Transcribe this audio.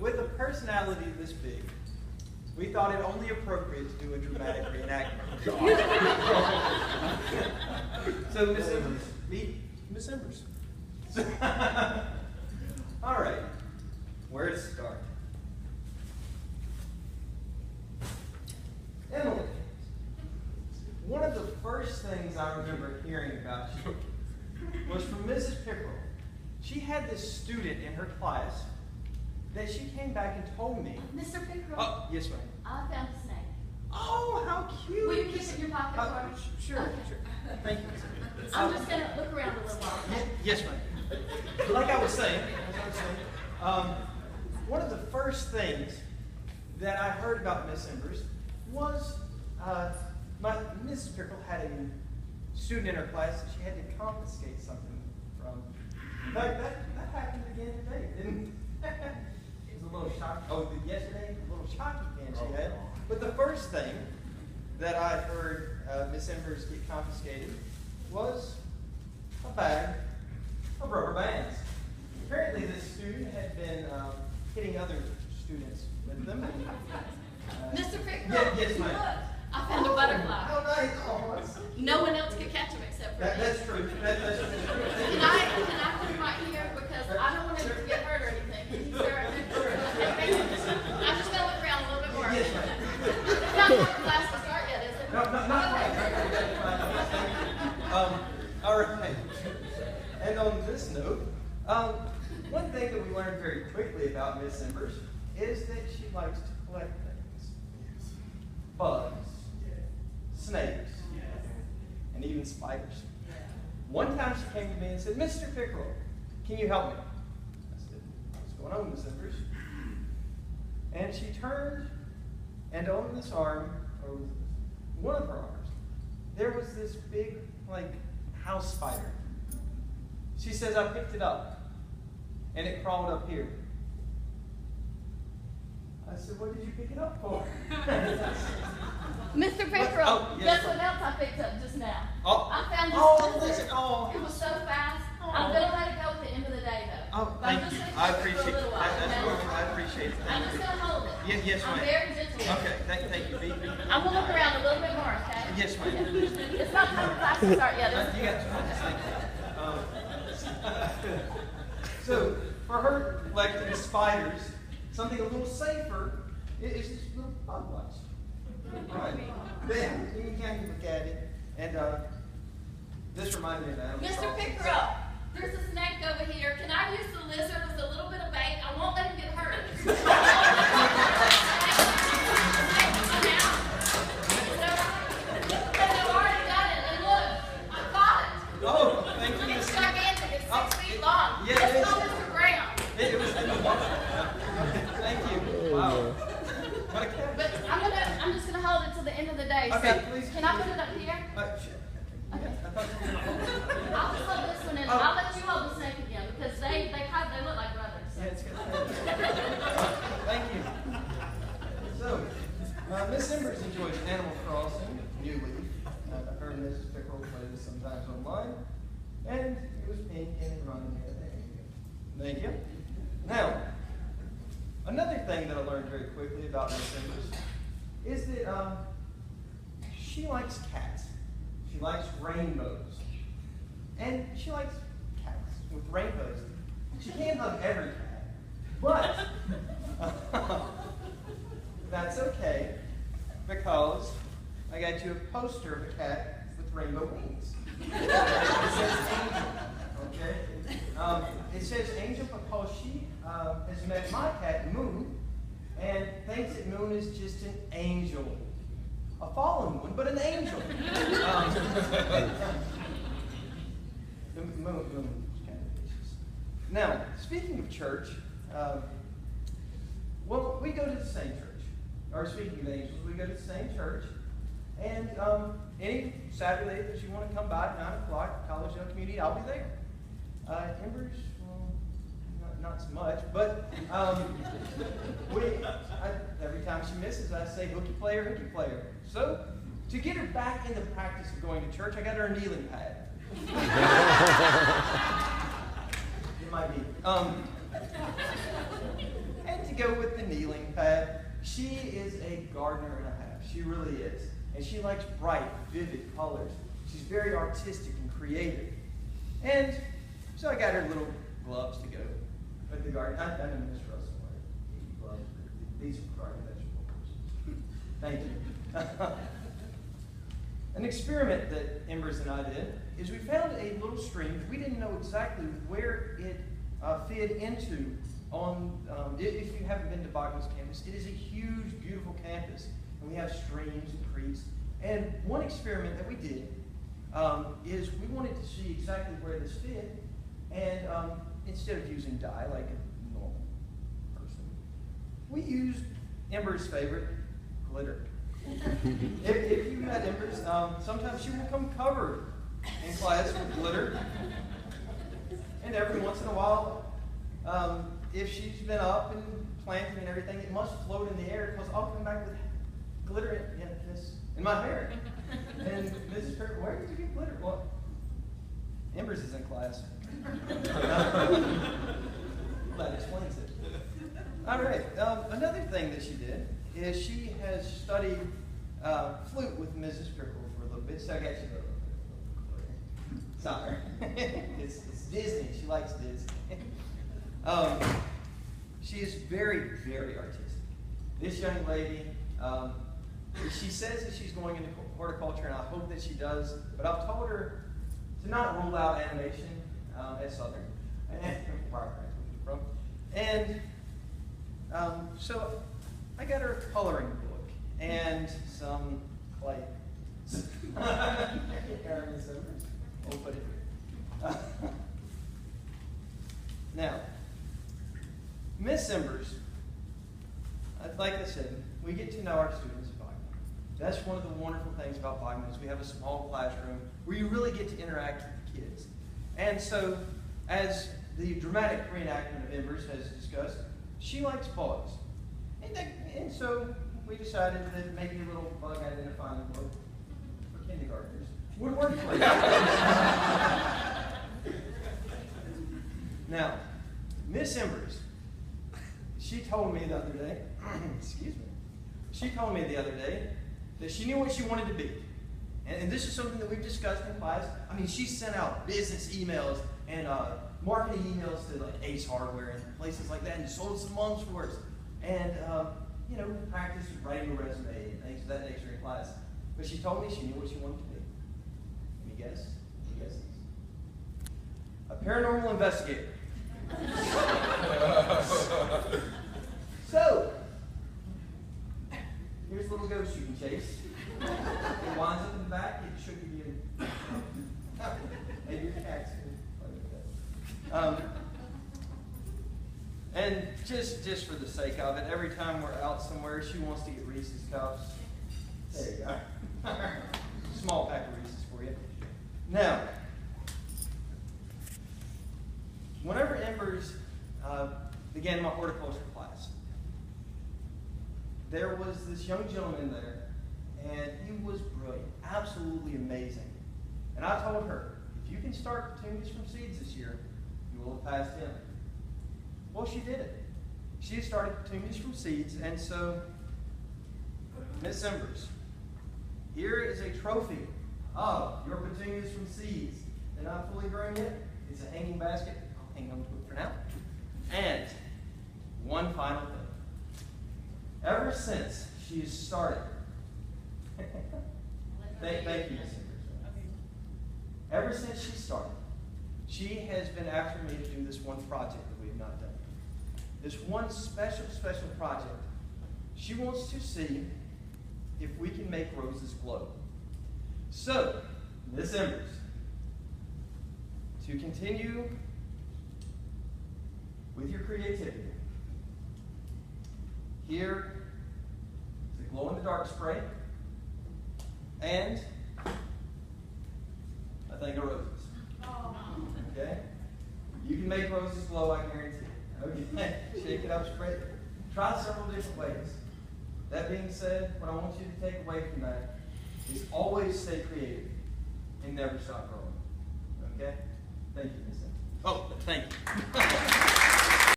with a personality this big, we thought it only appropriate to do a dramatic reenactment. So, Miss Embers, meet Miss Embers. All right, where to start? Emily, one of the first things I remember hearing about you was from Mrs. Pickerel. She had this student in her class that she came back and told me. Mr. Pickerel? Oh, yes, ma'am. I found a snake. Oh, how cute. Will you keep it in your pocket for me? Sure, Okay. sure. Thank you. I'm just going to look around a little while. Yes, ma'am. Like I was saying, one of the first things that I heard about Miss Embers was Mrs. Pickerel had a student in her class that she had to confiscate something from. In fact, that happened again today, didn't it? It was a little shocking. Oh, yesterday, a little shocking can she had. But the first thing that I heard Miss Embers get confiscated was a bag of rubber bands. Apparently, this student had been hitting other students with them. And, Mr. Pickerel? Yes, ma'am. Look, I found a butterfly. Oh, nice. Oh, No one else could catch him except for me. that's true. That's true. Can I put him right here? Because I don't want him to get hurt or anything. Can you stay right there? Okay. I'm just going to look around a little bit more. Yes, ma'am. It's not time for class to start yet, is it? No, not quite. All right. And on this note, one thing that we learned very quickly about Miss Embers is that she likes to collect things. Bugs, snakes, and even spiders. One time she came to me and said, Mr. Pickerel, can you help me? I said, what's going on, Miss Embers? And she turned, and on this arm, or one of her arms, there was this big, house spider. She says, I picked it up, and it crawled up here. I said, what did you pick it up for? Mr. Pickerel, Oh, yes, guess what else I picked up just now? Oh. I found this lizard. Oh. It was so fast. I'm going to let it go at the end of the day, though. Oh, But I'm thank just you. gonna I keep it for a appreciate little it. while, That's okay? good. I appreciate it. I'm just going to hold it. Yes, I'm ma'am. very gentle. Okay, thank you. I'm going to look around a little bit more, okay? Yes, ma'am. It's not time for class to start yet, is You it? got 2 minutes. Thank you. So, for her collecting spiders, something a little safer is this little bug watch. Right. Then you can look at it, and this reminded me of that. Mr. Pickerel, there's a snake over here. Can I use the lizard as a little bit of bait? I won't let him get hurt. I've already done it, and look, I caught it. Oh, thank you. It's gigantic. It's 6 feet long. Yeah, it It's is. on Mr. Graham. It was in the water. Thank you. Wow. What a catch. But I'm just gonna hold it till the end of the day. Okay, so please. Can I put it up here? Shit. I thought you were going to hold it. I'll just hold this one and Oh. I'll let you hold the snake again because they look like brothers. So. Yeah, it's good. Thank you. So, Miss Embers enjoys Animal Crossing, New Leaf. Her and Mrs. Pickerel play this sometimes online. And it was pink and running here. Thank you. Now, another thing that I learned very quickly about Miss Embers is that she likes cats. She likes rainbows. And she likes cats with rainbows. She can't hug every cat, but that's okay because I got you a poster of a cat with rainbow wings. It says Angel. Okay? It says Angel because she has met my cat Moon and thinks that Moon is just an angel. A fallen one, but an angel. Moon is kind of vicious. Now, speaking of church, well, we go to the same church. Or speaking of angels, we go to the same church. And any Saturday that you want to come by at 9 o'clock, College Young Community, I'll be there. Embers, well, not so much, but every time she misses, I say hooky player. So, to get her back in the practice of going to church, I got her a kneeling pad. It might be. And to go with the kneeling pad. She is a gardener and a half. She really is. And she likes bright, vivid colors. She's very artistic and creative. And so I got her little gloves to go with the garden. I know Miss Russell wanted gloves, but these are garden vegetables. Thank you. An experiment that Embers and I did is we found a little stream. We didn't know exactly where it fit into on, if you haven't been to Bogman's campus, it is a huge, beautiful campus. And we have streams and creeks. And one experiment that we did is we wanted to see exactly where this fit. And instead of using dye like a normal person, we used Ember's favorite, glitter. if you met Embers, sometimes she will come covered in class with glitter. And every once in a while, if she's been up and planting and everything, it must float in the air because I'll come back with glitter in my hair. And Mrs. Kirk, where did you get glitter? Well, Embers is in class. That explains it. All right. Another thing that she did is she has studied flute with Mrs. Crickle for a little bit. So I got you a little bit. Sorry. It's Disney. She likes Disney. She is very, very artistic. This young lady, she says that she's going into horticulture, and I hope that she does, but I've told her to not rule out animation at Southern, where I graduated from. And so I got her a coloring book and some clay. We'll put it here. Now, Miss Embers, like I said, we get to know our students at Bogman. That's one of the wonderful things about Bogman is we have a small classroom where you really get to interact with the kids. And so, as the dramatic reenactment of Embers has discussed, she likes bugs. And so we decided that maybe a little bug identifying book for kindergartners would work for you. Now, Miss Embers, she told me the other day, excuse me, she told me the other day that she knew what she wanted to be. And this is something that we've discussed in class. I mean, she sent out business emails and marketing emails to like Ace Hardware and places like that and sold some mums for us. And, practiced writing a resume and things of that nature in class. But she told me she knew what she wanted to be. Let me guess. Any guesses? A paranormal investigator. So, here's a little ghost you can chase. It winds up in the back, it should be in. Maybe your cat's going to play with that. And just for the sake of it, every time we're out somewhere, she wants to get Reese's Cups. There you go. Small pack of Reese's for you. Now, whenever Embers began my horticulture class, there was this young gentleman there, and he was brilliant, absolutely amazing. And I told her, if you can start petunias from seeds this year, you will have passed him. Well, she did it. She started petunias from seeds, and so, Miss Embers, here is a trophy of your petunias from seeds. They're not fully grown yet. It's a hanging basket. I'll hang on to it for now. And one final thing. Ever since she has started, thank you, Miss Embers. Ever since she started, she has been after me to do this one project that we have not done. This one special project. She wants to see if we can make roses glow. So, Miss Embers, to continue with your creativity, here is a glow-in-the-dark spray and a thing of roses. Okay? You can make roses glow, I guarantee it. Okay? Shake it up, spray it. Try several different ways. That being said, what I want you to take away from that is always stay creative and never stop growing. Okay? Thank you, Miss Embers. Oh, thank you.